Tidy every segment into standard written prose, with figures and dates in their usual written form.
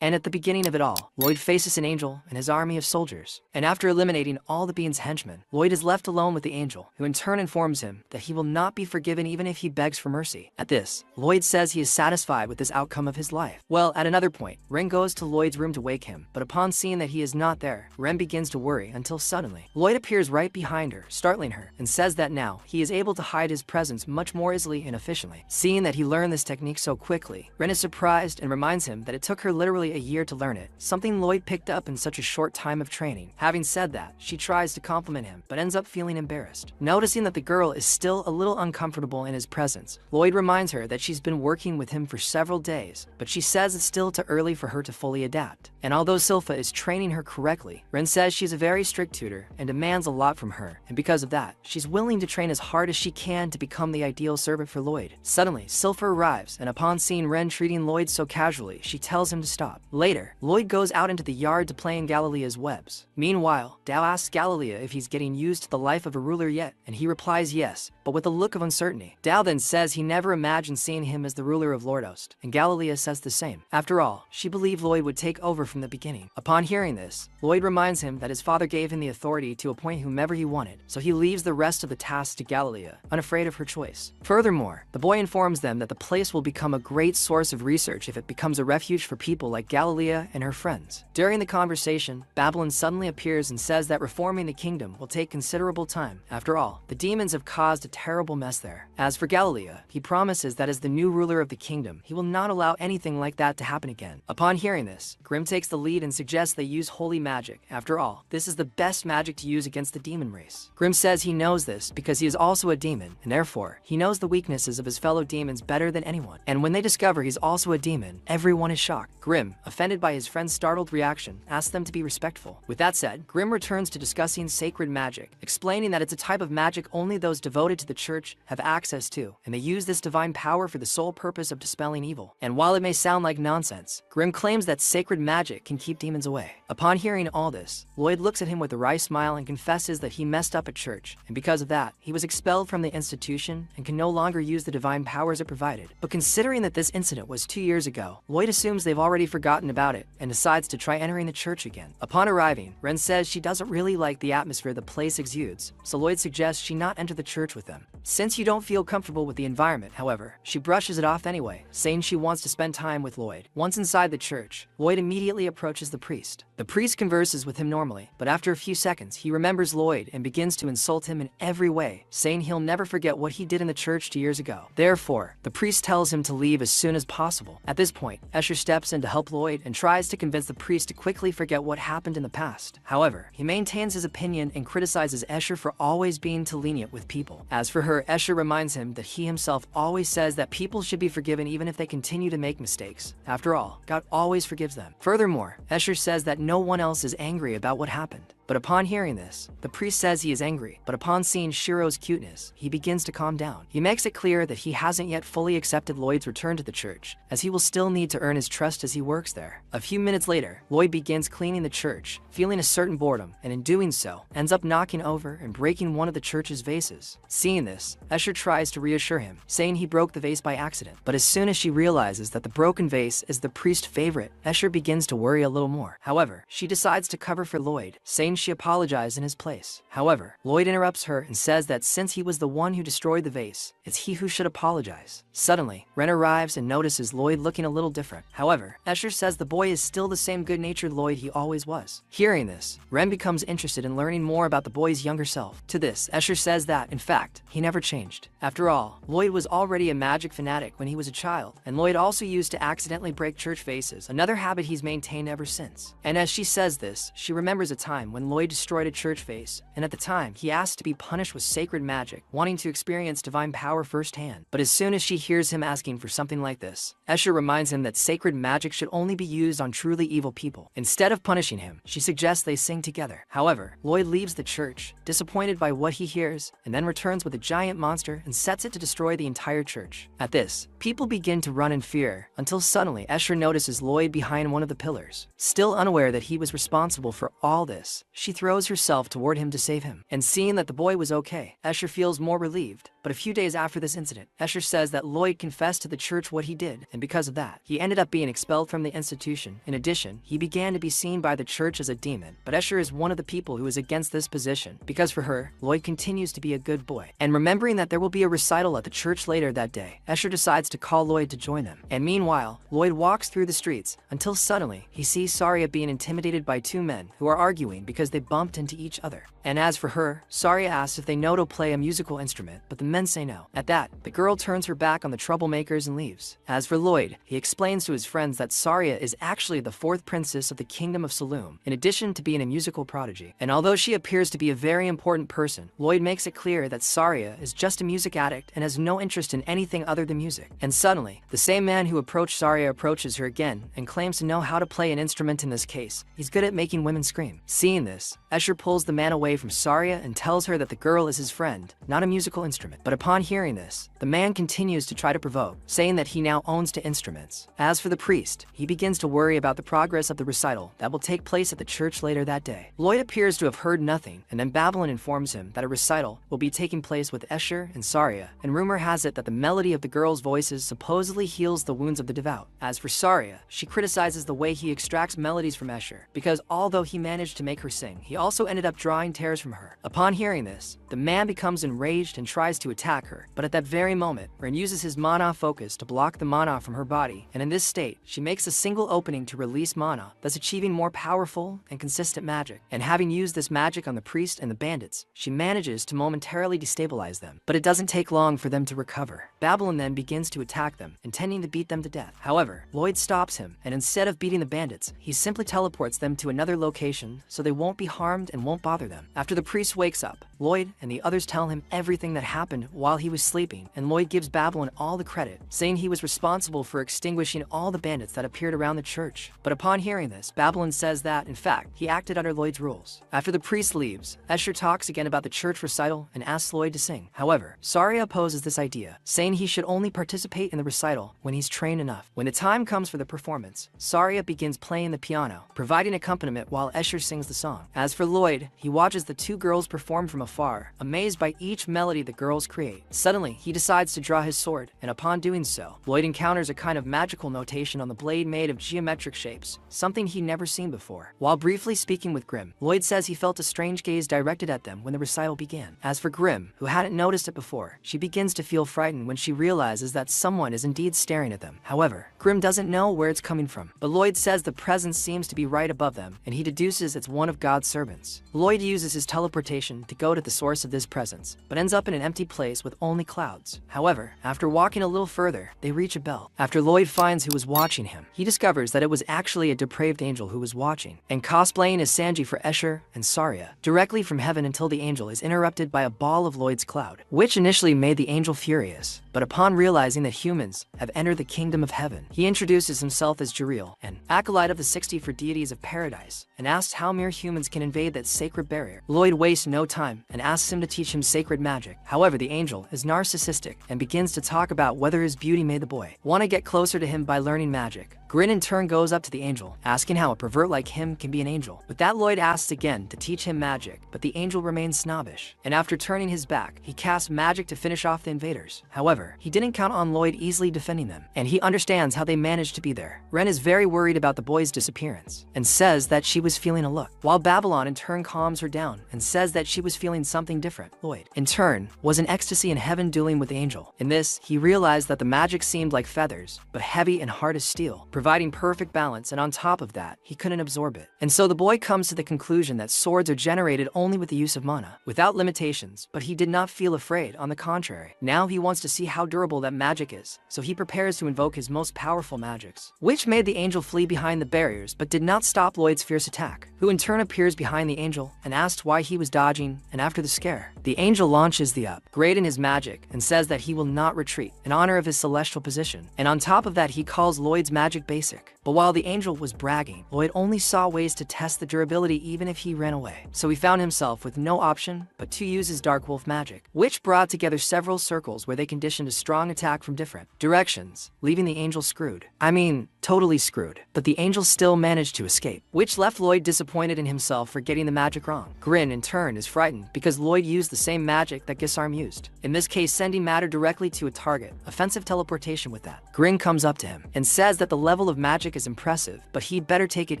And at the beginning of it all, Lloyd faces an angel and his army of soldiers. And after eliminating all the being's henchmen, Lloyd is left alone with the angel, who in turn informs him that he will not be forgiven even if he begs for mercy. At this, Lloyd says he is satisfied with this outcome of his life. Well, at another point, Ren goes to Lloyd's room to wake him, but upon seeing that he is not there, Ren begins to worry until suddenly, Lloyd appears right behind her, startling her, and says that now he is able to hide his presence much more easily and efficiently. Seeing that he learned this technique so quickly, Ren is surprised and reminds him that it took her literally a year to learn it, something Lloyd picked up in such a short time of training. Having said that, she tries to compliment him, but ends up feeling embarrassed. Noticing that the girl is still a little uncomfortable in his presence, Lloyd reminds her that she's been working with him for several days, but she says it's still too early for her to fully adapt. And although Silpha is training her correctly, Ren says she's a very strict tutor and demands a lot from her, and because of that, she's willing to train as hard as she can to become the ideal servant for Lloyd. Suddenly, Silpha arrives, and upon seeing Ren treating Lloyd so casually, she tells him to stop. Later, Lloyd goes out into the yard to play in Galilea's webs. Meanwhile, Dao asks Galilea if he's getting used to the life of a ruler yet, and he replies yes, but with a look of uncertainty. Dao then says he never imagined seeing him as the ruler of Lordost, and Galilea says the same. After all, she believed Lloyd would take over from the beginning. Upon hearing this, Lloyd reminds him that his father gave him the authority to appoint whomever he wanted, so he leaves the rest of the tasks to Galilea, unafraid of her choice. Furthermore, the boy informs them that the place will become a great source of research if it becomes a refuge for people like Galilea and her friends. During the conversation, Babylon suddenly appears and says that reforming the kingdom will take considerable time. After all, the demons have caused a terrible mess there. As for Galilea, he promises that as the new ruler of the kingdom, he will not allow anything like that to happen again. Upon hearing this, Grimm takes the lead and suggests they use holy magic. After all, this is the best magic to use against the demon race. Grimm says he knows this because he is also a demon, and therefore, he knows the weaknesses of his fellow demons better than anyone. And when they discover he's also a demon, everyone is shocked. Grimm, offended by his friend's startled reaction, asks them to be respectful. With that said, Grimm returns to discussing sacred magic, explaining that it's a type of magic only those devoted to the church have access to, and they use this divine power for the sole purpose of dispelling evil. And while it may sound like nonsense, Grimm claims that sacred magic can keep demons away. Upon hearing all this, Lloyd looks at him with a wry smile and confesses that he messed up at church, and because of that, he was expelled from the institution and can no longer use the divine powers it provided. But considering that this incident was 2 years ago, Lloyd assumes they've already forgotten about it and decides to try entering the church again. Upon arriving, Ren says she doesn't really like the atmosphere the place exudes, so Lloyd suggests she not enter the church with them. Since you don't feel comfortable with the environment, however, she brushes it off anyway, saying she wants to spend time with Lloyd. Once inside the church, Lloyd immediately approaches the priest. The priest converses with him normally, but after a few seconds, he remembers Lloyd and begins to insult him in every way, saying he'll never forget what he did in the church 2 years ago. Therefore, the priest tells him to leave as soon as possible. At this point, Escher steps in to help Lloyd and tries to convince the priest to quickly forget what happened in the past. However, he maintains his opinion and criticizes Escher for always being too lenient with people. As for her, Escher reminds him that he himself always says that people should be forgiven even if they continue to make mistakes. After all, God always forgives them. Furthermore, Escher says that no one else is angry about what happened. But upon hearing this, the priest says he is angry, but upon seeing Shiro's cuteness, he begins to calm down. He makes it clear that he hasn't yet fully accepted Lloyd's return to the church, as he will still need to earn his trust as he works there. A few minutes later, Lloyd begins cleaning the church, feeling a certain boredom, and in doing so, ends up knocking over and breaking one of the church's vases. Seeing this, Escher tries to reassure him, saying he broke the vase by accident. But as soon as she realizes that the broken vase is the priest's favorite, Escher begins to worry a little more. However, she decides to cover for Lloyd, saying she apologized in his place. However, Lloyd interrupts her and says that since he was the one who destroyed the vase, it's he who should apologize. Suddenly, Ren arrives and notices Lloyd looking a little different. However, Escher says the boy is still the same good-natured Lloyd he always was. Hearing this, Ren becomes interested in learning more about the boy's younger self. To this, Escher says that, in fact, he never changed. After all, Lloyd was already a magic fanatic when he was a child, and Lloyd also used to accidentally break church vases, another habit he's maintained ever since. And as she says this, she remembers a time when Lloyd destroyed a church vase, and at the time, he asked to be punished with sacred magic, wanting to experience divine power firsthand. But as soon as she hears him asking for something like this, Escher reminds him that sacred magic should only be used on truly evil people. Instead of punishing him, she suggests they sing together. However, Lloyd leaves the church, disappointed by what he hears, and then returns with a giant monster and sets it to destroy the entire church. At this, people begin to run in fear, until suddenly Escher notices Lloyd behind one of the pillars. Still unaware that he was responsible for all this, she throws herself toward him to save him. And seeing that the boy was okay, Escher feels more relieved. But a few days after this incident, Escher says that Lloyd confessed to the church what he did, and because of that, he ended up being expelled from the institution. In addition, he began to be seen by the church as a demon, but Escher is one of the people who is against this position, because for her, Lloyd continues to be a good boy. And remembering that there will be a recital at the church later that day, Escher decides to call Lloyd to join them. And meanwhile, Lloyd walks through the streets, until suddenly, he sees Saria being intimidated by two men who are arguing because they bumped into each other. And as for her, Saria asks if they know to play a musical instrument, but the men say no. At that, the girl turns her back on the troublemakers and leaves. As for Lloyd, he explains to his friends that Saria is actually the fourth princess of the kingdom of Saloum, in addition to being a musical prodigy. And although she appears to be a very important person, Lloyd makes it clear that Saria is just a music addict and has no interest in anything other than music. And suddenly, the same man who approached Saria approaches her again and claims to know how to play an instrument in this case. He's good at making women scream. Seeing this, Escher pulls the man away from Saria and tells her that the girl is his friend, not a musical instrument. But upon hearing this, the man continues to try to provoke, saying that he now owns two instruments. As for the priest, he begins to worry about the progress of the recital that will take place at the church later that day. Lloyd appears to have heard nothing, and then Babylon informs him that a recital will be taking place with Escher and Saria, and rumor has it that the melody of the girls' voices supposedly heals the wounds of the devout. As for Saria, she criticizes the way he extracts melodies from Escher, because although he managed to make her sing, he also ended up drawing tears from her. Upon hearing this, the man becomes enraged and tries to attack her, but at that very moment, Ren uses his mana focus to block the mana from her body, and in this state, she makes a single opening to release mana, thus achieving more powerful and consistent magic. And having used this magic on the priest and the bandits, she manages to momentarily destabilize them, but it doesn't take long for them to recover. Babylon then begins to attack them, intending to beat them to death. However, Lloyd stops him, and instead of beating the bandits, he simply teleports them to another location so they won't be harmed and won't bother them. After the priest wakes up, Lloyd and the others tell him everything that happened while he was sleeping, and Lloyd gives Babylon all the credit, saying he was responsible for extinguishing all the bandits that appeared around the church. But upon hearing this, Babylon says that, in fact, he acted under Lloyd's rules. After the priest leaves, Escher talks again about the church recital and asks Lloyd to sing. However, Saria opposes this idea, saying he should only participate in the recital when he's trained enough. When the time comes for the performance, Saria begins playing the piano, providing accompaniment while Escher sings the song. As for Lloyd, he watches the two girls perform from afar, amazed by each melody the girls create. Suddenly, he decides to draw his sword, and upon doing so, Lloyd encounters a kind of magical notation on the blade made of geometric shapes, something he'd never seen before. While briefly speaking with Grimm, Lloyd says he felt a strange gaze directed at them when the recital began. As for Grimm, who hadn't noticed it before, she begins to feel frightened when she realizes that someone is indeed staring at them. However, Grimm doesn't know where it's coming from, but Lloyd says the presence seems to be right above them, and he deduces it's one of God's servants. Lloyd uses his teleportation to go to the source of this presence, but ends up in an empty place with only clouds. However, after walking a little further, they reach a bell. After Lloyd finds who was watching him, he discovers that it was actually a depraved angel who was watching, and cosplaying as Sanji for Escher and Saria, directly from heaven until the angel is interrupted by a ball of Lloyd's cloud, which initially made the angel furious. But upon realizing that humans have entered the kingdom of heaven, he introduces himself as Jeriel, an acolyte of the 64 deities of paradise, and asks how mere humans can invade that sacred barrier. Lloyd wastes no time and asks him to teach him sacred magic. However, the angel is narcissistic and begins to talk about whether his beauty made the boy want to get closer to him by learning magic. Grin in turn goes up to the angel, asking how a pervert like him can be an angel. With that, Lloyd asks again to teach him magic, but the angel remains snobbish, and after turning his back, he casts magic to finish off the invaders. However, he didn't count on Lloyd easily defending them, and he understands how they managed to be there. Ren is very worried about the boy's disappearance, and says that she was feeling a look, while Babylon in turn calms her down and says that she was feeling something different. Lloyd, in turn, was in ecstasy in heaven dueling with the angel. In this, he realized that the magic seemed like feathers, but heavy and hard as steel, providing perfect balance, and on top of that, he couldn't absorb it. And so the boy comes to the conclusion that swords are generated only with the use of mana, without limitations, but he did not feel afraid, on the contrary. Now he wants to see how durable that magic is, so he prepares to invoke his most powerful magics, which made the angel flee behind the barriers but did not stop Lloyd's fierce attack, who in turn appears behind the angel and asks why he was dodging, and after the scare, the angel launches the upgrade in his magic and says that he will not retreat, in honor of his celestial position, and on top of that he calls Lloyd's magic basic. But while the angel was bragging, Lloyd only saw ways to test the durability even if he ran away, so he found himself with no option but to use his Dark Wolf magic, which brought together several circles where they conditioned a strong attack from different directions, leaving the angel screwed. I mean, totally screwed. But the angel still managed to escape, which left Lloyd disappointed in himself for getting the magic wrong. Grin, in turn, is frightened because Lloyd used the same magic that Gisarm used. In this case, sending matter directly to a target, offensive teleportation with that. Grin comes up to him and says that the level of magic is impressive, but he'd better take it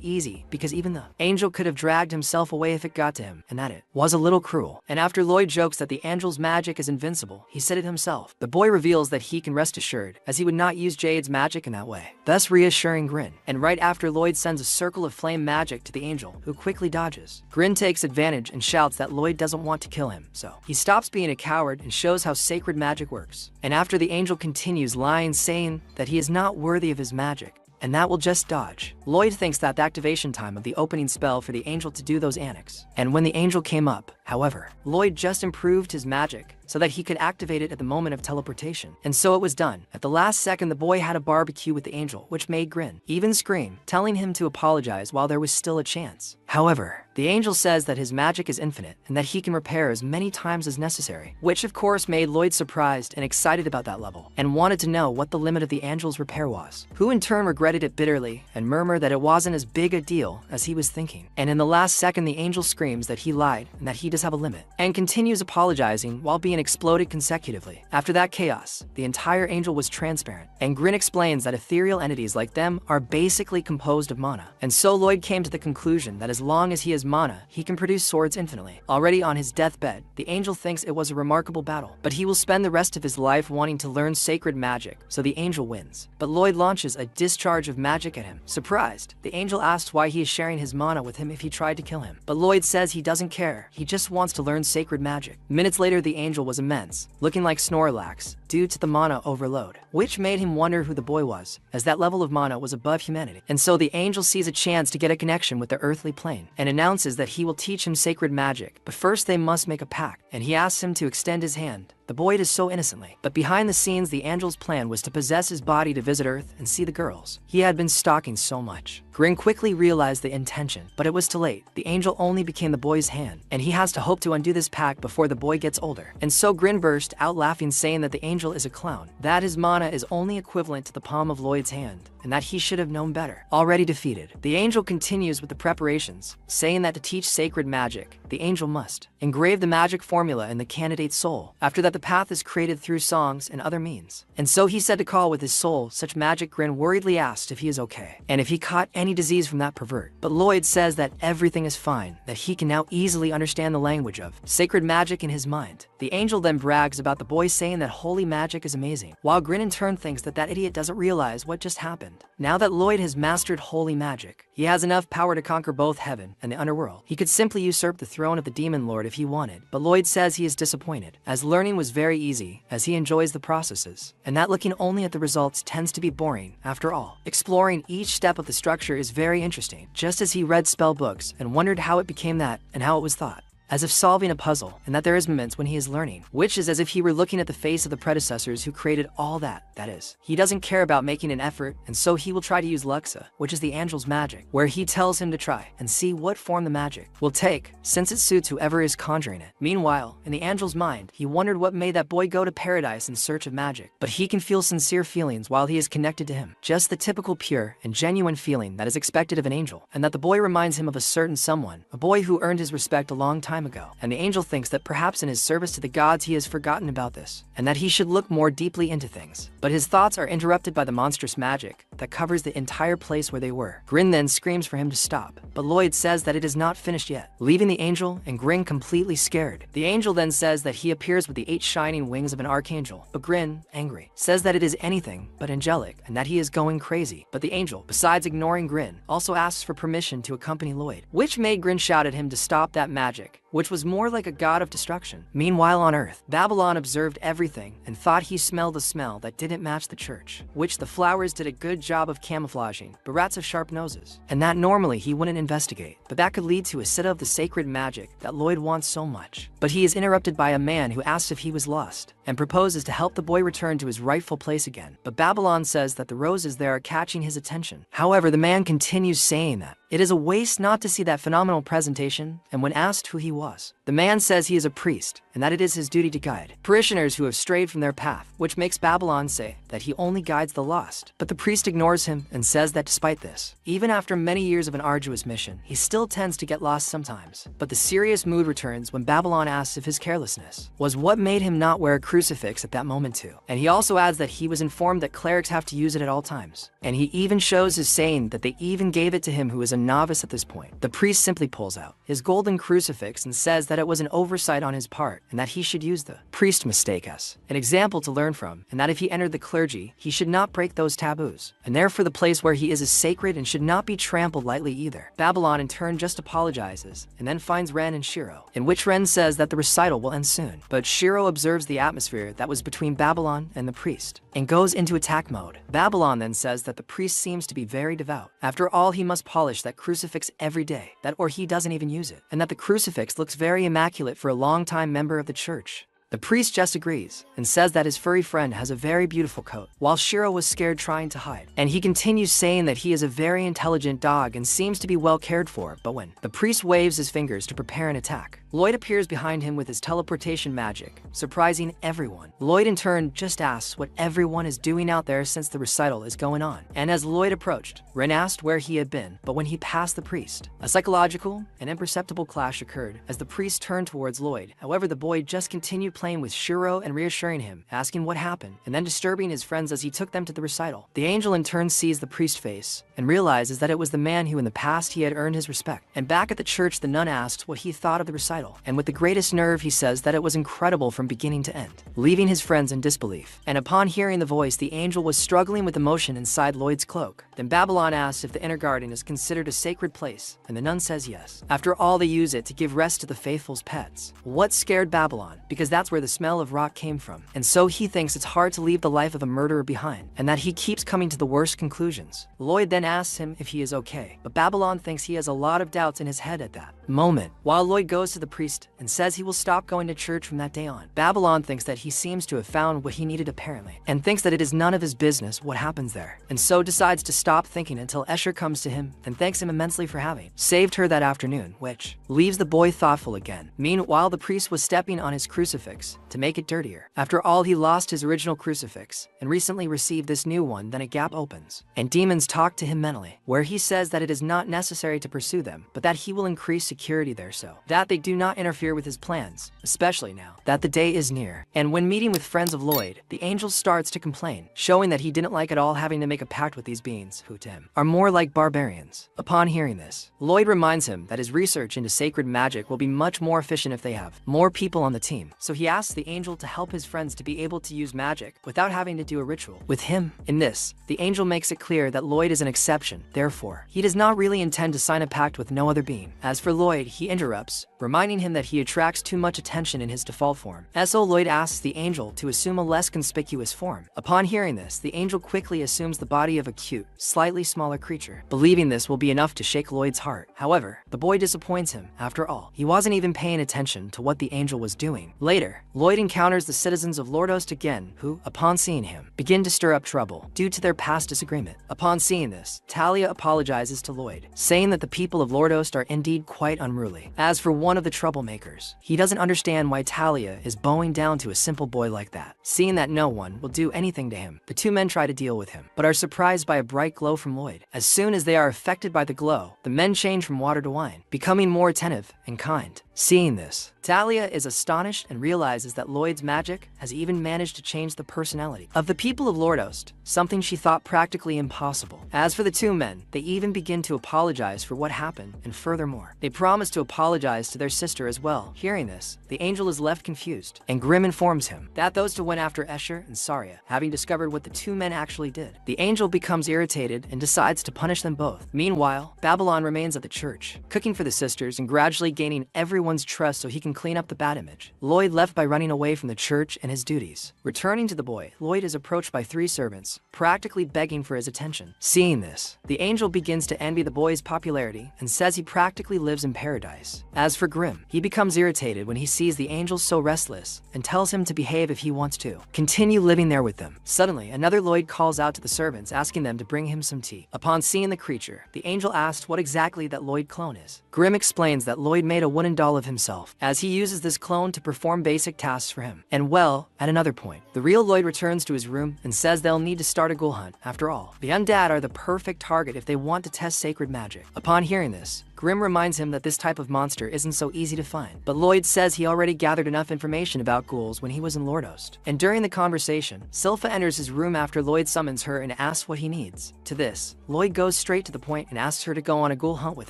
easy because even the angel could have dragged himself away if it got to him, and that it was a little cruel. And after Lloyd jokes that the angel's magic is invincible, he said it himself. The boy reveals that he can rest assured, as he would not use Jade's magic in that way, thus reassuring Grin. And right after, Lloyd sends a circle of flame magic to the angel, who quickly dodges. Grin takes advantage and shouts that Lloyd doesn't want to kill him, so he stops being a coward and shows how sacred magic works. And after, the angel continues lying, saying that he is not worthy of his magic, and that will just dodge. Lloyd thinks that the activation time of the opening spell for the angel to do those annex. And when the angel came up, however, Lloyd just improved his magic so that he could activate it at the moment of teleportation. And so it was done. At the last second, the boy had a barbecue with the angel, which made Grin even scream, telling him to apologize while there was still a chance. However, the angel says that his magic is infinite and that he can repair as many times as necessary, which of course made Lloyd surprised and excited about that level, and wanted to know what the limit of the angel's repair was, who in turn regretted it bitterly and murmured that it wasn't as big a deal as he was thinking. And in the last second, the angel screams that he lied and that he does have a limit, and continues apologizing while being exploded consecutively. After that chaos, the entire angel was transparent, and Grin explains that ethereal entities like them are basically composed of mana. And so Lloyd came to the conclusion that as long as he has mana, he can produce swords infinitely. Already on his deathbed, the angel thinks it was a remarkable battle, but he will spend the rest of his life wanting to learn sacred magic, so the angel wins. But Lloyd launches a discharge of magic at him. Surprised, the angel asks why he is sharing his mana with him if he tried to kill him. But Lloyd says he doesn't care, he just wants to learn sacred magic. Minutes later, the angel was immense, looking like Snorlax, due to the mana overload, which made him wonder who the boy was, as that level of mana was above humanity. And so the angel sees a chance to get a connection with the earthly plane, and announces that he will teach him sacred magic, but first they must make a pact, and he asks him to extend his hand. The boy does so innocently, but behind the scenes, the angel's plan was to possess his body to visit Earth and see the girls he had been stalking so much. Grin quickly realized the intention, but it was too late. The angel only became the boy's hand, and he has to hope to undo this pact before the boy gets older. And so Grin burst out laughing, saying that the angel is a clown, that his mana is only equivalent to the palm of Lloyd's hand, and that he should have known better. Already defeated, the angel continues with the preparations, saying that to teach sacred magic, the angel must engrave the magic formula in the candidate's soul. After that, the path is created through songs and other means. And so he said to call with his soul such magic. Grin worriedly asked if he is okay, and if he caught any disease from that pervert. But Lloyd says that everything is fine, that he can now easily understand the language of sacred magic in his mind. The angel then brags about the boy, saying that holy magic is amazing, while Grin in turn thinks that that idiot doesn't realize what just happened. Now that Lloyd has mastered holy magic, he has enough power to conquer both heaven and the underworld. He could simply usurp the throne of the demon lord if he wanted, but Lloyd says he is disappointed, as learning was very easy, as he enjoys the processes, and that looking only at the results tends to be boring after all. Exploring each step of the structure is very interesting, just as he read spell books and wondered how it became that and how it was thought, as if solving a puzzle, and that there is moments when he is learning, which is as if he were looking at the face of the predecessors who created all that is. He doesn't care about making an effort, and so he will try to use Luxa, which is the angel's magic, where he tells him to try and see what form the magic will take, since it suits whoever is conjuring it. Meanwhile, in the angel's mind, he wondered what made that boy go to paradise in search of magic, but he can feel sincere feelings while he is connected to him, just the typical pure and genuine feeling that is expected of an angel, and that the boy reminds him of a certain someone, a boy who earned his respect a long time ago. And the angel thinks that perhaps in his service to the gods he has forgotten about this, and that he should look more deeply into things. But his thoughts are interrupted by the monstrous magic that covers the entire place where they were. Grin then screams for him to stop, but Lloyd says that it is not finished yet, leaving the angel and Grin completely scared. The angel then says that he appears with the 8 shining wings of an archangel, but Grin, angry, says that it is anything but angelic and that he is going crazy. But the angel, besides ignoring Grin, also asks for permission to accompany Lloyd, which made Grin shout at him to stop that magic, which was more like a god of destruction. Meanwhile on Earth, Babylon observed everything and thought he smelled a smell that didn't match the church, which the flowers did a good job of camouflaging, but rats have sharp noses, and that normally he wouldn't investigate, but that could lead to a set of the sacred magic that Lloyd wants so much. But he is interrupted by a man who asks if he was lost, and proposes to help the boy return to his rightful place again. But Babylon says that the roses there are catching his attention. However, the man continues saying that It is a waste not to see that phenomenal presentation, and when asked who he was, the man says he is a priest, and that it is his duty to guide parishioners who have strayed from their path, which makes Babylon say that he only guides the lost. But the priest ignores him and says that despite this, even after many years of an arduous mission, he still tends to get lost sometimes. But the serious mood returns when Babylon asks if his carelessness was what made him not wear a crucifix at that moment too. And he also adds that he was informed that clerics have to use it at all times. And he even shows his saying that they even gave it to him who is a novice at this point. The priest simply pulls out his golden crucifix and says that it was an oversight on his part and that he should use the priest mistake as an example to learn from, and that if he entered the clergy, he should not break those taboos. And therefore the place where he is sacred and should not be trampled lightly either. Babylon in turn just apologizes and then finds Ren and Shiro, in which Ren says that the recital will end soon. But Shiro observes the atmosphere that was between Babylon and the priest and goes into attack mode. Babylon then says that the priest seems to be very devout. After all, he must polish that crucifix every day, that or he doesn't even use it, and that the crucifix looks very immaculate for a long-time member of the church. The priest just agrees and says that his furry friend has a very beautiful coat, while Shiro was scared trying to hide. And he continues saying that he is a very intelligent dog and seems to be well cared for, but when the priest waves his fingers to prepare an attack, Lloyd appears behind him with his teleportation magic, surprising everyone. Lloyd in turn just asks what everyone is doing out there since the recital is going on. And as Lloyd approached, Ren asked where he had been, but when he passed the priest, a psychological and imperceptible clash occurred as the priest turned towards Lloyd. However, the boy just continued playing with Shiro and reassuring him, asking what happened, and then disturbing his friends as he took them to the recital. The angel in turn sees the priest's face and realizes that it was the man who in the past he had earned his respect. And back at the church, the nun asked what he thought of the recital, and with the greatest nerve he says that it was incredible from beginning to end, leaving his friends in disbelief. And upon hearing the voice, the angel was struggling with emotion inside Lloyd's cloak. Then Babylon asks if the inner garden is considered a sacred place, and the nun says yes. After all, they use it to give rest to the faithful's pets. What scared Babylon? Because that's where the smell of rock came from, and so he thinks it's hard to leave the life of a murderer behind, and that he keeps coming to the worst conclusions. Lloyd then asks him if he is okay, but Babylon thinks he has a lot of doubts in his head at that moment. While Lloyd goes to the priest and says he will stop going to church from that day on, Babylon thinks that he seems to have found what he needed apparently, and thinks that it is none of his business what happens there, and so decides to stop thinking until Escher comes to him and thanks him immensely for having saved her that afternoon, which leaves the boy thoughtful again. Meanwhile, the priest was stepping on his crucifix to make it dirtier. After all, he lost his original crucifix and recently received this new one. Then a gap opens and demons talk to him mentally, where he says that it is not necessary to pursue them, but that he will increase security there so that they do not interfere with his plans, especially now that the day is near. And when meeting with friends of Lloyd, the angel starts to complain, showing that he didn't like at all having to make a pact with these beings, who to him are more like barbarians. Upon hearing this, Lloyd reminds him that his research into sacred magic will be much more efficient if they have more people on the team. So he asks the angel to help his friends to be able to use magic without having to do a ritual with him. In this, the angel makes it clear that Lloyd is an exception. Therefore, he does not really intend to sign a pact with no other being. As for Lloyd, he interrupts, reminding him that he attracts too much attention in his default form. So Lloyd asks the angel to assume a less conspicuous form. Upon hearing this, the angel quickly assumes the body of a cute, slightly smaller creature, believing this will be enough to shake Lloyd's heart. However, the boy disappoints him. After all, he wasn't even paying attention to what the angel was doing. Later, Lloyd encounters the citizens of Lordost again, who, upon seeing him, begin to stir up trouble due to their past disagreement. Upon seeing this, Talia apologizes to Lloyd, saying that the people of Lordost are indeed quite unruly. As for one of the troublemakers, he doesn't understand why Talia is bowing down to a simple boy like that. Seeing that no one will do anything to him, the two men try to deal with him, but are surprised by a bright glow from Lloyd. As soon as they are affected by the glow, the men change from water to wine, becoming more attentive and kind. Seeing this, Talia is astonished and realizes that Lloyd's magic has even managed to change the personality of the people of Lordost, something she thought practically impossible. As for the two men, they even begin to apologize for what happened, and furthermore, they promise to apologize to their sister as well. Hearing this, the angel is left confused, and Grimm informs him that those two went after Escher and Saria, having discovered what the two men actually did. The angel becomes irritated and decides to punish them both. Meanwhile, Babylon remains at the church, cooking for the sisters and gradually gaining everyone's trust so he can clean up the bad image. Lloyd left by running away from the church and his duties. Returning to the boy, Lloyd is approached by three servants ends, practically begging for his attention. Seeing this, the angel begins to envy the boy's popularity and says he practically lives in paradise. As for Grimm, he becomes irritated when he sees the angel so restless and tells him to behave if he wants to continue living there with them. Suddenly, another Lloyd calls out to the servants asking them to bring him some tea. Upon seeing the creature, the angel asks what exactly that Lloyd clone is. Grimm explains that Lloyd made a wooden doll of himself, as he uses this clone to perform basic tasks for him. And well, at another point, the real Lloyd returns to his room and says they'll need to start a ghoul hunt. After all, the undead are the perfect target if they want to test sacred magic. Upon hearing this, Grimm reminds him that this type of monster isn't so easy to find, but Lloyd says he already gathered enough information about ghouls when he was in Lordost. And during the conversation, Silpha enters his room after Lloyd summons her and asks what he needs. To this, Lloyd goes straight to the point and asks her to go on a ghoul hunt with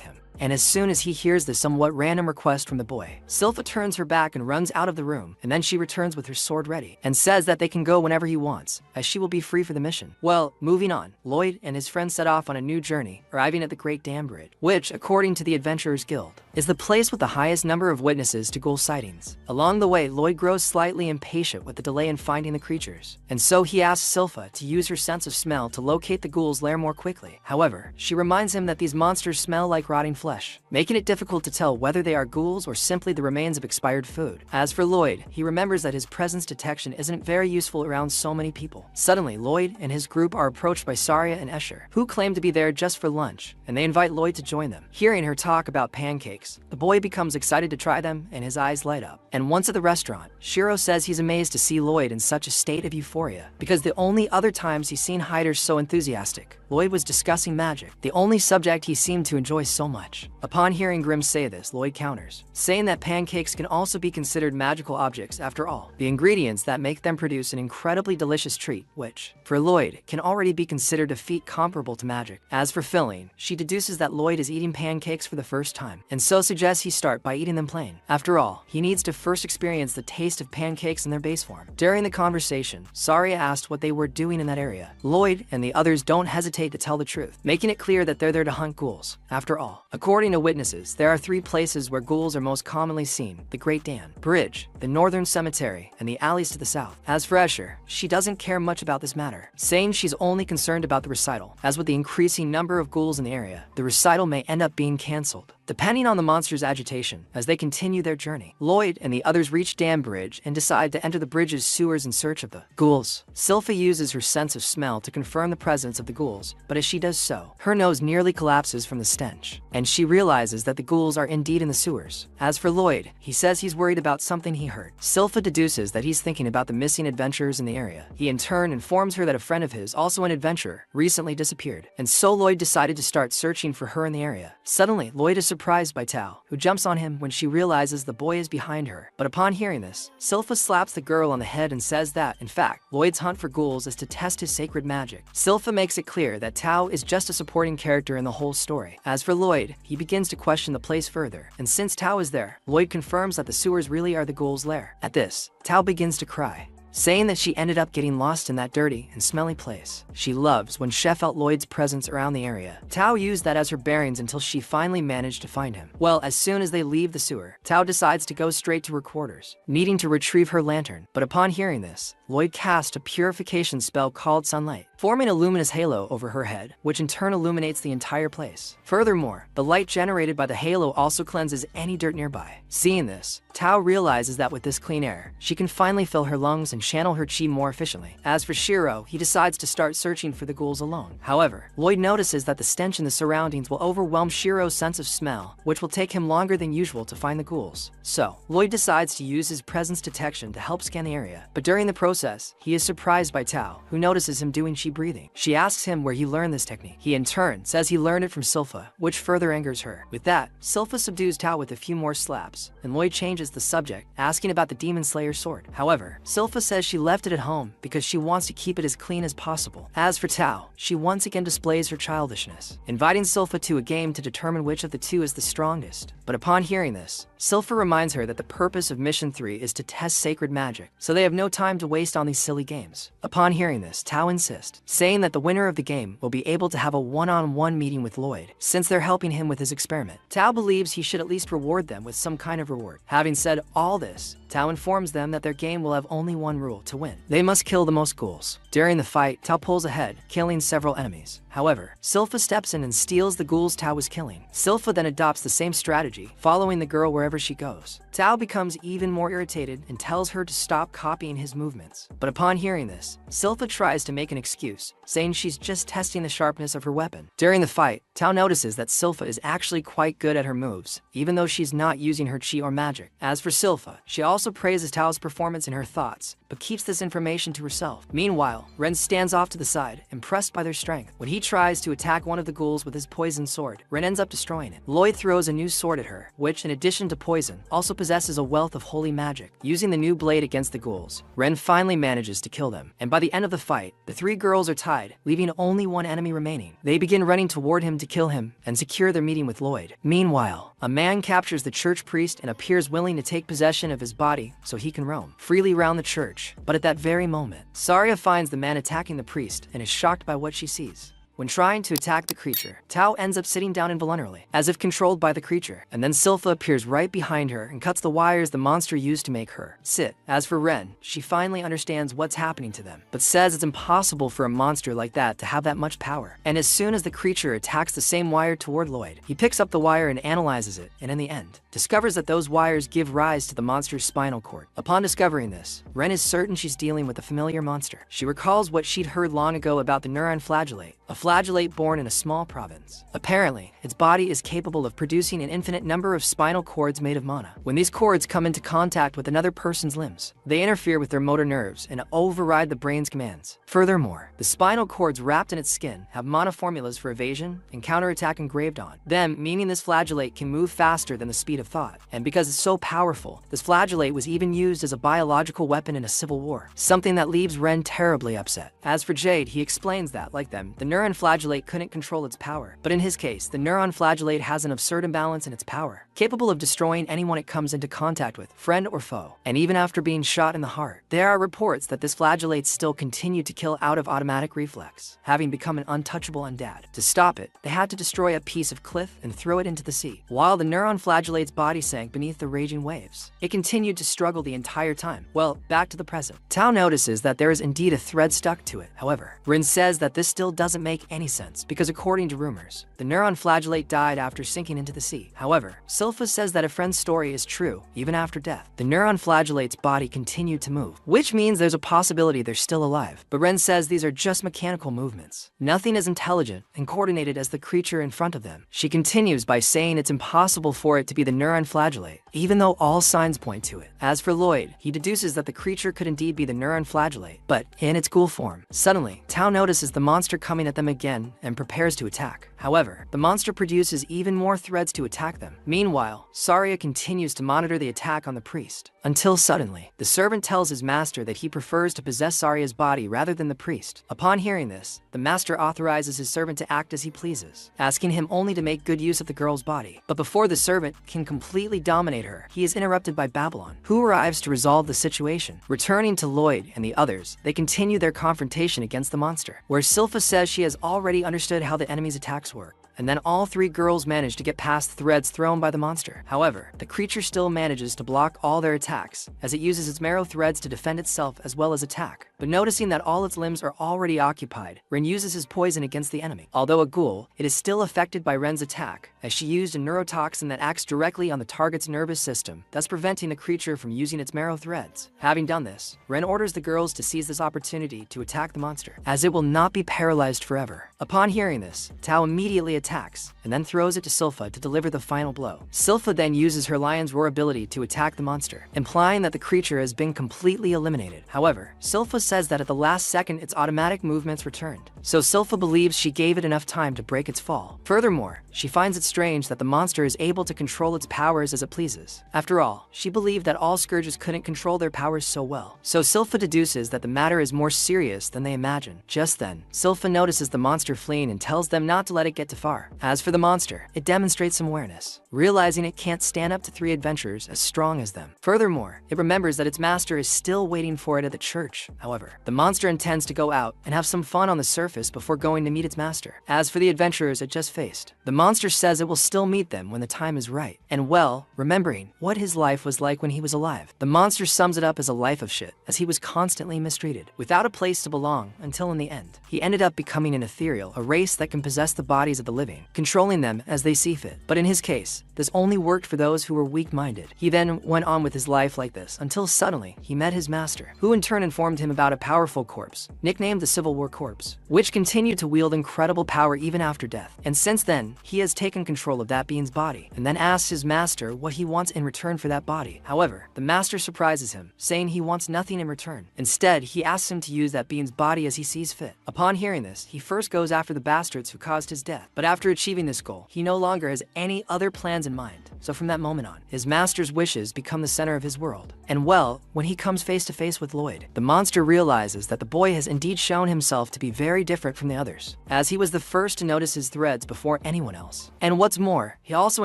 him. And as soon as he hears the somewhat random request from the boy, Silpha turns her back and runs out of the room, and then she returns with her sword ready, and says that they can go whenever he wants, as she will be free for the mission. Well, moving on, Lloyd and his friends set off on a new journey, arriving at the Great Dam Bridge, which, according to the Adventurers Guild, is the place with the highest number of witnesses to ghoul sightings. Along the way, Lloyd grows slightly impatient with the delay in finding the creatures, and so he asks Silpha to use her sense of smell to locate the ghoul's lair more quickly. However, she reminds him that these monsters smell like rotting flesh, making it difficult to tell whether they are ghouls or simply the remains of expired food. As for Lloyd, he remembers that his presence detection isn't very useful around so many people. Suddenly, Lloyd and his group are approached by Saria and Escher, who claim to be there just for lunch, and they invite Lloyd to join them. Hearing her talk about pancakes, the boy becomes excited to try them and his eyes light up. And once at the restaurant, Shiro says he's amazed to see Lloyd in such a state of euphoria, because the only other times he's seen hiders so enthusiastic, Lloyd was discussing magic, the only subject he seemed to enjoy so much. Upon hearing Grimm say this, Lloyd counters, saying that pancakes can also be considered magical objects after all, the ingredients that make them produce an incredibly delicious treat, which, for Lloyd, can already be considered a feat comparable to magic. As for filling, she deduces that Lloyd is eating pancakes for the first time, and so suggests he start by eating them plain. After all, he needs to first experience the taste of pancakes in their base form. During the conversation, Saria asked what they were doing in that area. Lloyd and the others don't hesitate to tell the truth, making it clear that they're there to hunt ghouls. After all, according to witnesses, there are 3 places where ghouls are most commonly seen: the Great Dam Bridge, the Northern Cemetery, and the alleys to the south. As for Escher, she doesn't care much about this matter, saying she's only concerned about the recital, as with the increasing number of ghouls in the area, the recital may end up being cancelled, depending on the monster's agitation. As they continue their journey, Lloyd and the others reach Dam Bridge and decide to enter the bridge's sewers in search of the ghouls. Silpha uses her sense of smell to confirm the presence of the ghouls, but as she does so, her nose nearly collapses from the stench, and she realizes that the ghouls are indeed in the sewers. As for Lloyd, he says he's worried about something he heard. Silpha deduces that he's thinking about the missing adventurers in the area. He in turn informs her that a friend of his, also an adventurer, recently disappeared, and so Lloyd decided to start searching for her in the area. Suddenly, Lloyd is surprised by Tao, who jumps on him when she realizes the boy is behind her. But upon hearing this, Silpha slaps the girl on the head and says that, in fact, Lloyd's hunt for ghouls is to test his sacred magic. Silpha makes it clear that Tao is just a supporting character in the whole story. As for Lloyd, he begins to question the place further, and since Tao is there, Lloyd confirms that the sewers really are the ghouls' lair. At this, Tao begins to cry, saying that she ended up getting lost in that dirty and smelly place. She loves when Chef felt Lloyd's presence around the area. Tao used that as her bearings until she finally managed to find him. Well, as soon as they leave the sewer, Tao decides to go straight to her quarters, needing to retrieve her lantern. But upon hearing this, Lloyd cast a purification spell called Sunlight, forming a luminous halo over her head, which in turn illuminates the entire place. Furthermore, the light generated by the halo also cleanses any dirt nearby. Seeing this, Tao realizes that with this clean air, she can finally fill her lungs and channel her chi more efficiently. As for Shiro, he decides to start searching for the ghouls alone. However, Lloyd notices that the stench in the surroundings will overwhelm Shiro's sense of smell, which will take him longer than usual to find the ghouls. So, Lloyd decides to use his presence detection to help scan the area. But during the process, he is surprised by Tao, who notices him doing chi breathing. She asks him where he learned this technique. He in turn says he learned it from Silpha, which further angers her. With that, Silpha subdues Tao with a few more slaps, and Lloyd changes the subject, asking about the Demon Slayer's sword. However, Silpha says she left it at home because she wants to keep it as clean as possible. As for Tao, she once again displays her childishness, inviting Silpha to a game to determine which of the two is the strongest. But upon hearing this, Silpha reminds her that the purpose of Mission 3 is to test sacred magic, so they have no time to waste on these silly games. Upon hearing this, Tao insists, priest, saying that the winner of the game will be able to have a one-on-one meeting with Lloyd, since they're helping him with his experiment. Tao believes he should at least reward them with some kind of reward. Having said all this, Tao informs them that their game will have only one rule to win. They must kill the most ghouls. During the fight, Tao pulls ahead, killing several enemies. However, Silpha steps in and steals the ghouls Tao was killing. Silpha then adopts the same strategy, following the girl wherever she goes. Tao becomes even more irritated and tells her to stop copying his movements. But upon hearing this, Silpha tries to make an excuse, saying she's just testing the sharpness of her weapon. During the fight, Tao notices that Silpha is actually quite good at her moves, even though she's not using her chi or magic. As for Silpha, she also praises Tao's performance in her thoughts, but keeps this information to herself. Meanwhile, Ren stands off to the side, impressed by their strength. When he tries to attack one of the ghouls with his poison sword, Ren ends up destroying it. Lloyd throws a new sword at her, which, in addition to poison, also possesses a wealth of holy magic. Using the new blade against the ghouls, Ren finally manages to kill them, and by the end of the fight, the three girls are tied, leaving only one enemy remaining. They begin running toward him to kill him and secure their meeting with Lloyd. Meanwhile, a man captures the church priest and appears willing to take possession of his body so he can roam freely around the church. But at that very moment, Saria finds the man attacking the priest and is shocked by what she sees. When trying to attack the creature, Tao ends up sitting down involuntarily, as if controlled by the creature, and then Silpha appears right behind her and cuts the wires the monster used to make her sit. As for Ren, she finally understands what's happening to them, but says it's impossible for a monster like that to have that much power. And as soon as the creature attacks the same wire toward Lloyd, he picks up the wire and analyzes it, and in the end, discovers that those wires give rise to the monster's spinal cord. Upon discovering this, Ren is certain she's dealing with a familiar monster. She recalls what she'd heard long ago about the neuron flagellate, a flagellate born in a small province. Apparently, its body is capable of producing an infinite number of spinal cords made of mana. When these cords come into contact with another person's limbs, they interfere with their motor nerves and override the brain's commands. Furthermore, the spinal cords wrapped in its skin have mana formulas for evasion and counterattack engraved on them, meaning this flagellate can move faster than the speed of thought. And because it's so powerful, this flagellate was even used as a biological weapon in a civil war, something that leaves Ren terribly upset. As for Jade, he explains that, like them, the neuron flagellate couldn't control its power. But in his case, the neuron flagellate has an absurd imbalance in its power, capable of destroying anyone it comes into contact with, friend or foe. And even after being shot in the heart, there are reports that this flagellate still continued to kill out of automatic reflex, having become an untouchable undead. To stop it, they had to destroy a piece of cliff and throw it into the sea. While the neuron flagellate's body sank beneath the raging waves, it continued to struggle the entire time. Well, back to the present. Tao notices that there is indeed a thread stuck to it. However, Rin says that this still doesn't make any sense, because according to rumors, the neuron flagellate died after sinking into the sea. However, Silpha says that if Ren's story is true, even after death, the neuron flagellate's body continued to move, which means there's a possibility they're still alive. But Ren says these are just mechanical movements. Nothing as intelligent and coordinated as the creature in front of them. She continues by saying it's impossible for it to be the neuron flagellate, even though all signs point to it. As for Lloyd, he deduces that the creature could indeed be the neuron flagellate, but in its ghoul form. Suddenly, Tao notices the monster coming at them again and prepares to attack. However, the monster produces even more threads to attack them. Meanwhile, Saria continues to monitor the attack on the priest, until suddenly, the servant tells his master that he prefers to possess Saria's body rather than the priest. Upon hearing this, the master authorizes his servant to act as he pleases, asking him only to make good use of the girl's body. But before the servant can completely dominate her, he is interrupted by Babylon, who arrives to resolve the situation. Returning to Lloyd and the others, they continue their confrontation against the monster, where Silpha says she has already understood how the enemy's attacks work. And then all three girls manage to get past threads thrown by the monster. However, the creature still manages to block all their attacks, as it uses its marrow threads to defend itself as well as attack. But noticing that all its limbs are already occupied, Ren uses his poison against the enemy. Although a ghoul, it is still affected by Ren's attack, as she used a neurotoxin that acts directly on the target's nervous system, thus preventing the creature from using its marrow threads. Having done this, Ren orders the girls to seize this opportunity to attack the monster, as it will not be paralyzed forever. Upon hearing this, Tao immediately attacks, and then throws it to Silpha to deliver the final blow. Silpha then uses her lion's roar ability to attack the monster, implying that the creature has been completely eliminated. However, Silpha says that at the last second its automatic movements returned, so Silpha believes she gave it enough time to break its fall. Furthermore, she finds it strange that the monster is able to control its powers as it pleases. After all, she believed that all scourges couldn't control their powers so well. So Silpha deduces that the matter is more serious than they imagine. Just then, Silpha notices the monster fleeing and tells them not to let it get too far, are. As for the monster, it demonstrates some awareness, realizing it can't stand up to 3 adventurers as strong as them. Furthermore, it remembers that its master is still waiting for it at the church. However, the monster intends to go out and have some fun on the surface before going to meet its master. As for the adventurers it just faced, the monster says it will still meet them when the time is right. And well, remembering what his life was like when he was alive, the monster sums it up as a life of shit, as he was constantly mistreated, without a place to belong, until in the end, he ended up becoming an ethereal, a race that can possess the bodies of the living, controlling them as they see fit. But in his case, this only worked for those who were weak-minded. He then went on with his life like this, until suddenly he met his master, who in turn informed him about a powerful corpse, nicknamed the Civil War Corpse, which continued to wield incredible power even after death. And since then, he has taken control of that being's body, and then asks his master what he wants in return for that body. However, the master surprises him, saying he wants nothing in return. Instead, he asks him to use that being's body as he sees fit. Upon hearing this, he first goes after the bastards who caused his death, but after achieving this goal, he no longer has any other plans in mind. So from that moment on, his master's wishes become the center of his world. And well, when he comes face to face with Lloyd, the monster realizes that the boy has indeed shown himself to be very different from the others, as he was the first to notice his threads before anyone else. And what's more, he also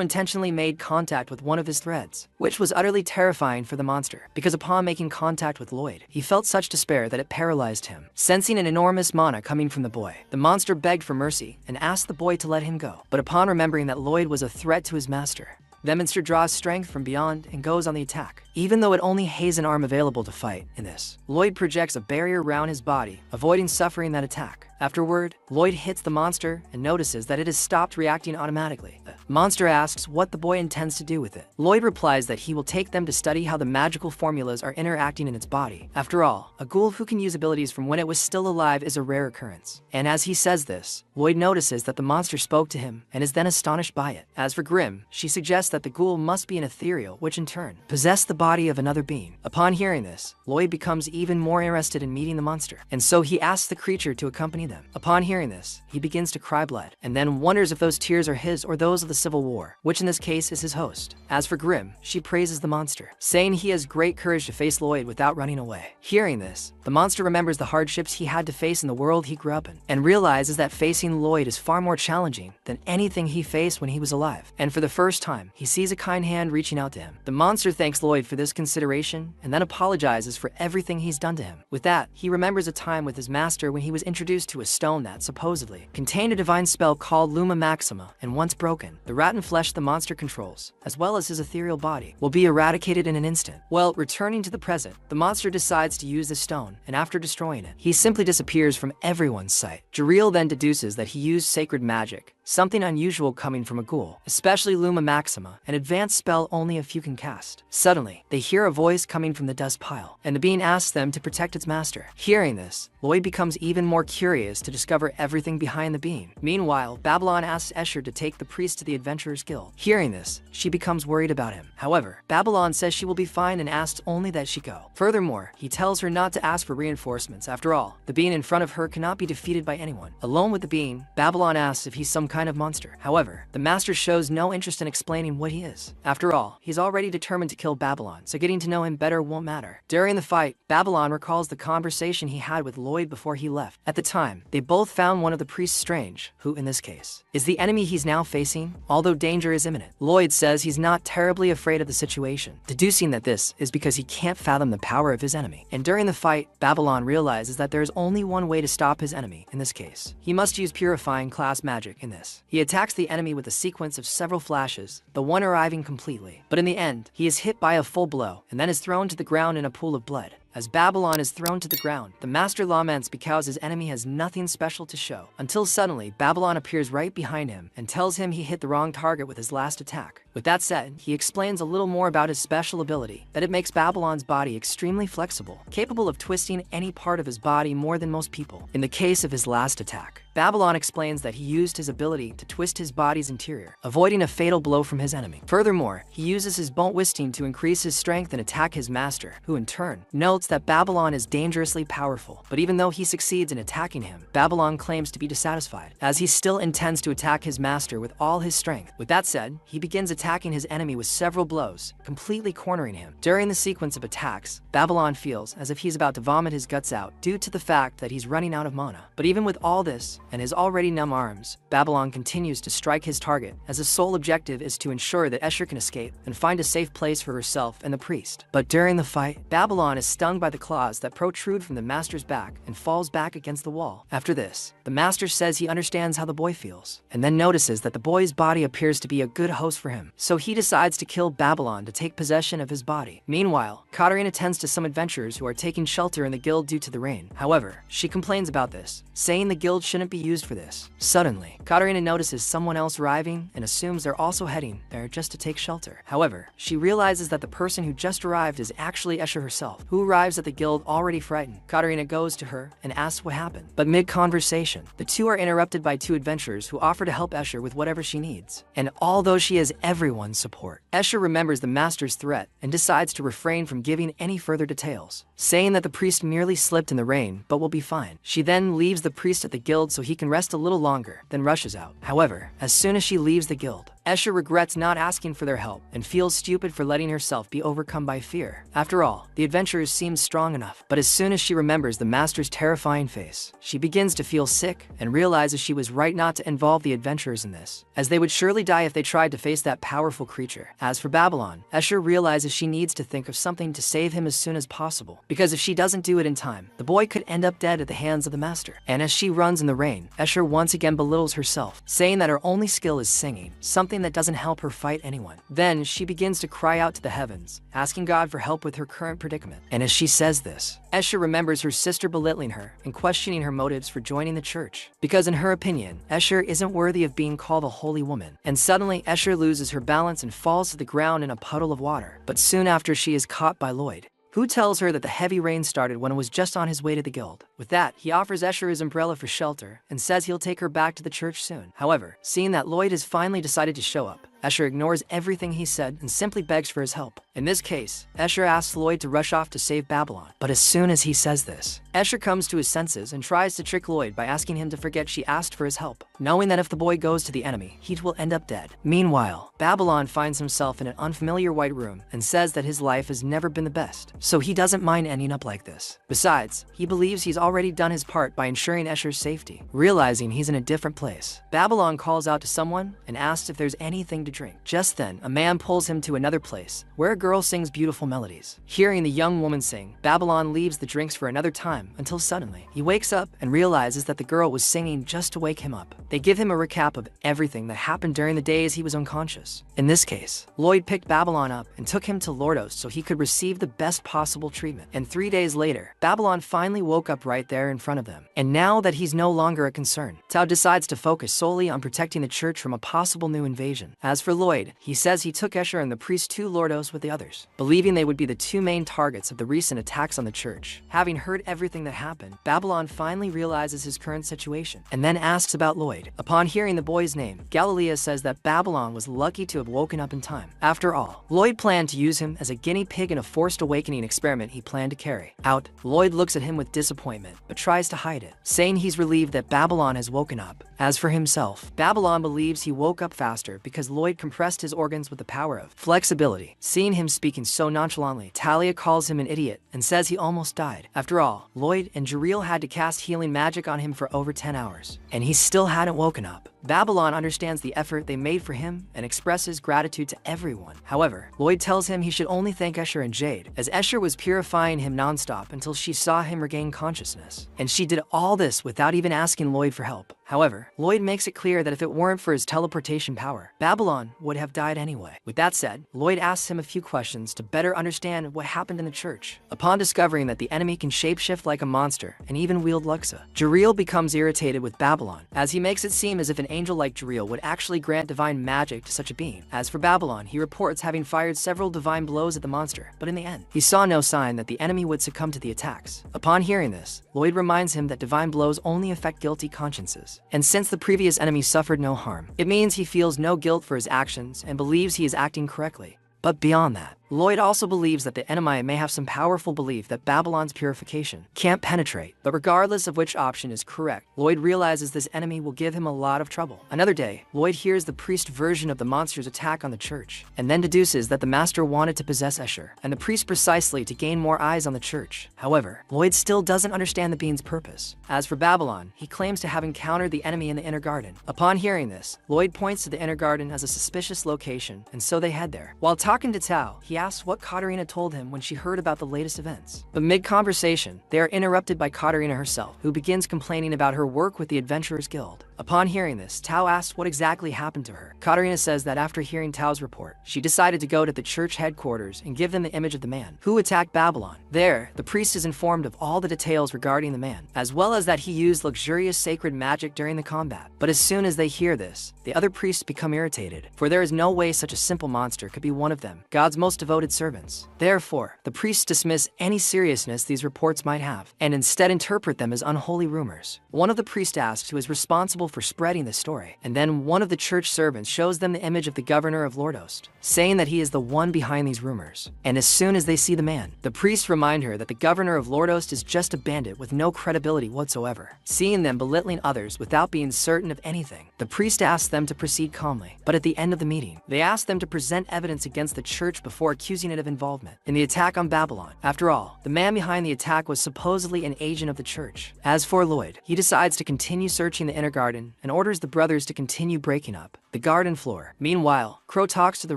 intentionally made contact with one of his threads, which was utterly terrifying for the monster, because upon making contact with Lloyd, he felt such despair that it paralyzed him. Sensing an enormous mana coming from the boy, the monster begged for mercy and asked the boy to let him go. But upon remembering that Lloyd was a threat to his master, the monster draws strength from beyond and goes on the attack. Even though it only has an arm available to fight in this, Lloyd projects a barrier around his body, avoiding suffering that attack. Afterward, Lloyd hits the monster and notices that it has stopped reacting automatically. The monster asks what the boy intends to do with it. Lloyd replies that he will take them to study how the magical formulas are interacting in its body. After all, a ghoul who can use abilities from when it was still alive is a rare occurrence. And as he says this, Lloyd notices that the monster spoke to him and is then astonished by it. As for Grimm, she suggests that the ghoul must be an ethereal, which in turn possessed the body of another being. Upon hearing this, Lloyd becomes even more interested in meeting the monster, and so he asks the creature to accompany them. Upon hearing this, he begins to cry blood, and then wonders if those tears are his or those of the Civil War, which in this case is his host. As for Grimm, she praises the monster, saying he has great courage to face Lloyd without running away. Hearing this, the monster remembers the hardships he had to face in the world he grew up in, and realizes that facing Lloyd is far more challenging than anything he faced when he was alive. And for the first time, he sees a kind hand reaching out to him. The monster thanks Lloyd for this consideration, and then apologizes for everything he's done to him. With that, he remembers a time with his master when he was introduced to a stone that, supposedly, contained a divine spell called Luma Maxima, and once broken, the rotten flesh the monster controls, as well as his ethereal body, will be eradicated in an instant. Well, returning to the present, the monster decides to use the stone, and after destroying it, he simply disappears from everyone's sight. Jareel then deduces that he used sacred magic, something unusual coming from a ghoul, especially Luma Maxima, an advanced spell only a few can cast. Suddenly, they hear a voice coming from the dust pile, and the being asks them to protect its master. Hearing this, Lloyd becomes even more curious to discover everything behind the being. Meanwhile, Babylon asks Escher to take the priest to the Adventurers Guild. Hearing this, she becomes worried about him. However, Babylon says she will be fine and asks only that she go. Furthermore, he tells her not to ask for reinforcements. After all, the being in front of her cannot be defeated by anyone. Alone with the being, Babylon asks if he's some kind of monster. However, the master shows no interest in explaining what he is. After all, he's already determined to kill Babylon, so getting to know him better won't matter. During the fight, Babylon recalls the conversation he had with Lloyd before he left. At the time, they both found one of the priests strange, who in this case is the enemy he's now facing, although danger is imminent. Lloyd says he's not terribly afraid of the situation, deducing that this is because he can't fathom the power of his enemy. And during the fight, Babylon realizes that there is only one way to stop his enemy in this case. He must use purifying class magic in this. He attacks the enemy with a sequence of several flashes, the one arriving completely. But in the end, he is hit by a full blow, and then is thrown to the ground in a pool of blood. As Babylon is thrown to the ground, the master laments because his enemy has nothing special to show, until suddenly Babylon appears right behind him and tells him he hit the wrong target with his last attack. With that said, he explains a little more about his special ability, that it makes Babylon's body extremely flexible, capable of twisting any part of his body more than most people. In the case of his last attack, Babylon explains that he used his ability to twist his body's interior, avoiding a fatal blow from his enemy. Furthermore, he uses his bone twisting to increase his strength and attack his master, who in turn notes that Babylon is dangerously powerful. But even though he succeeds in attacking him, Babylon claims to be dissatisfied, as he still intends to attack his master with all his strength. With that said, he begins attacking his enemy with several blows, completely cornering him. During the sequence of attacks, Babylon feels as if he's about to vomit his guts out due to the fact that he's running out of mana. But even with all this, and his already numb arms, Babylon continues to strike his target, as his sole objective is to ensure that Escher can escape and find a safe place for herself and the priest. But during the fight, Babylon is stung by the claws that protrude from the master's back and falls back against the wall. After this, the master says he understands how the boy feels, and then notices that the boy's body appears to be a good host for him. So he decides to kill Babylon to take possession of his body. Meanwhile, Katarina attends to some adventurers who are taking shelter in the guild due to the rain. However, she complains about this, saying the guild shouldn't be used for this. Suddenly, Katarina notices someone else arriving and assumes they're also heading there just to take shelter. However, she realizes that the person who just arrived is actually Escher herself, who arrives at the guild already frightened. Katarina goes to her and asks what happened, but mid-conversation, the two are interrupted by two adventurers who offer to help Escher with whatever she needs. And although she has everyone's support, Escher remembers the master's threat and decides to refrain from giving any further details, saying that the priest merely slipped in the rain but will be fine. She then leaves the priest at the guild so he can rest a little longer, then rushes out. However, as soon as she leaves the guild, Escher regrets not asking for their help and feels stupid for letting herself be overcome by fear. After all, the adventurers seem strong enough, but as soon as she remembers the master's terrifying face, she begins to feel sick and realizes she was right not to involve the adventurers in this, as they would surely die if they tried to face that powerful creature. As for Babylon, Escher realizes she needs to think of something to save him as soon as possible, because if she doesn't do it in time, the boy could end up dead at the hands of the master. And as she runs in the rain, Escher once again belittles herself, saying that her only skill is singing, something that doesn't help her fight anyone. Then she begins to cry out to the heavens, asking God for help with her current predicament. And as she says this, Escher remembers her sister belittling her and questioning her motives for joining the church, because in her opinion, Escher isn't worthy of being called a holy woman. And suddenly, Escher loses her balance and falls to the ground in a puddle of water. But soon after, she is caught by Lloyd, who tells her that the heavy rain started when it was just on his way to the guild. With that, he offers Escher his umbrella for shelter and says he'll take her back to the church soon. However, seeing that Lloyd has finally decided to show up, Escher ignores everything he said and simply begs for his help. In this case, Escher asks Lloyd to rush off to save Babylon. But as soon as he says this, Escher comes to his senses and tries to trick Lloyd by asking him to forget she asked for his help, knowing that if the boy goes to the enemy, he will end up dead. Meanwhile, Babylon finds himself in an unfamiliar white room and says that his life has never been the best, so he doesn't mind ending up like this. Besides, he believes he's already done his part by ensuring Escher's safety. Realizing he's in a different place, Babylon calls out to someone and asks if there's anything to drink. Just then, a man pulls him to another place, where a girl sings beautiful melodies. Hearing the young woman sing, Babylon leaves the drinks for another time until suddenly, he wakes up and realizes that the girl was singing just to wake him up. They give him a recap of everything that happened during the days he was unconscious. In this case, Lloyd picked Babylon up and took him to Lordos so he could receive the best possible treatment. And 3 days later, Babylon finally woke up right there in front of them. And now that he's no longer a concern, Tao decides to focus solely on protecting the church from a possible new invasion. As for Lloyd, he says he took Escher and the priest to Lordos with the others, believing they would be the two main targets of the recent attacks on the church. Having heard everything that happened, Babylon finally realizes his current situation, and then asks about Lloyd. Upon hearing the boy's name, Galilea says that Babylon was lucky to have woken up in time. After all, Lloyd planned to use him as a guinea pig in a forced awakening experiment he planned to carry out. Lloyd looks at him with disappointment, but tries to hide it, saying he's relieved that Babylon has woken up. As for himself, Babylon believes he woke up faster because Lloyd compressed his organs with the power of flexibility. Seeing him speaking so nonchalantly, Talia calls him an idiot and says he almost died. After all, Lloyd and Jareel had to cast healing magic on him for over 10 hours, and he still hadn't woken up. Babylon understands the effort they made for him and expresses gratitude to everyone. However, Lloyd tells him he should only thank Escher and Jade, as Escher was purifying him nonstop until she saw him regain consciousness. And she did all this without even asking Lloyd for help. However, Lloyd makes it clear that if it weren't for his teleportation power, Babylon would have died anyway. With that said, Lloyd asks him a few questions to better understand what happened in the church. Upon discovering that the enemy can shapeshift like a monster and even wield Luxa, Jareel becomes irritated with Babylon, as he makes it seem as if an angel like Jareel would actually grant divine magic to such a being. As for Babylon, he reports having fired several divine blows at the monster, but in the end, he saw no sign that the enemy would succumb to the attacks. Upon hearing this, Lloyd reminds him that divine blows only affect guilty consciences, and since the previous enemy suffered no harm, it means he feels no guilt for his actions and believes he is acting correctly. But beyond that, Lloyd also believes that the enemy may have some powerful belief that Babylon's purification can't penetrate, but regardless of which option is correct, Lloyd realizes this enemy will give him a lot of trouble. Another day, Lloyd hears the priest version of the monster's attack on the church, and then deduces that the master wanted to possess Escher, and the priest precisely to gain more eyes on the church. However, Lloyd still doesn't understand the being's purpose. As for Babylon, he claims to have encountered the enemy in the inner garden. Upon hearing this, Lloyd points to the inner garden as a suspicious location, and so they head there. While talking to Tao, he asks what Katarina told him when she heard about the latest events. But mid-conversation, they are interrupted by Katarina herself, who begins complaining about her work with the Adventurers Guild. Upon hearing this, Tao asks what exactly happened to her. Katarina says that after hearing Tao's report, she decided to go to the church headquarters and give them the image of the man who attacked Babylon. There, the priest is informed of all the details regarding the man, as well as that he used luxurious sacred magic during the combat. But as soon as they hear this, the other priests become irritated, for there is no way such a simple monster could be one of them, God's most devoted servants. Therefore, the priests dismiss any seriousness these reports might have, and instead interpret them as unholy rumors. One of the priests asks who is responsible for spreading the story, and then one of the church servants shows them the image of the governor of Lordost, saying that he is the one behind these rumors. And as soon as they see the man, the priests remind her that the governor of Lordost is just a bandit with no credibility whatsoever. Seeing them belittling others without being certain of anything, the priest asks them to proceed calmly. But at the end of the meeting, they ask them to present evidence against the church before accusing it of involvement in the attack on Babylon. After all, the man behind the attack was supposedly an agent of the church. As for Lloyd, he decides to continue searching the inner garden and orders the brothers to continue breaking up the garden floor. Meanwhile, Crow talks to the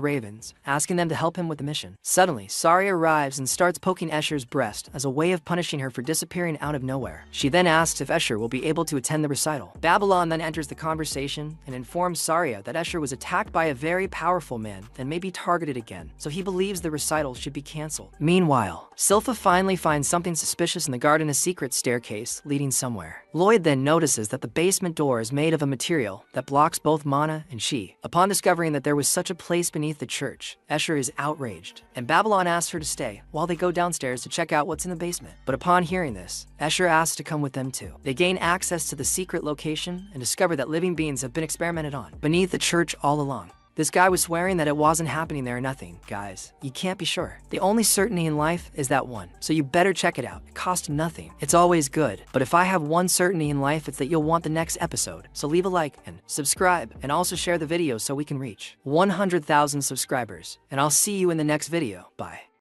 ravens, asking them to help him with the mission. Suddenly, Saria arrives and starts poking Escher's breast as a way of punishing her for disappearing out of nowhere. She then asks if Escher will be able to attend the recital. Babylon then enters the conversation and informs Saria that Escher was attacked by a very powerful man and may be targeted again, so he believes the recital should be cancelled. Meanwhile, Silpha finally finds something suspicious in the garden, a secret staircase leading somewhere. Lloyd then notices that the basement door is made of a material that blocks both mana and chi. Upon discovering that there was such a place beneath the church, Escher is outraged, and Babylon asks her to stay while they go downstairs to check out what's in the basement. But upon hearing this, Escher asks to come with them too. They gain access to the secret location and discover that living beings have been experimented on beneath the church all along. This guy was swearing that it wasn't happening there or nothing. Guys, you can't be sure. The only certainty in life is that one, so you better check it out. It costs nothing. It's always good. But if I have one certainty in life, it's that you'll want the next episode. So leave a like and subscribe, and also share the video so we can reach 100,000 subscribers. And I'll see you in the next video. Bye.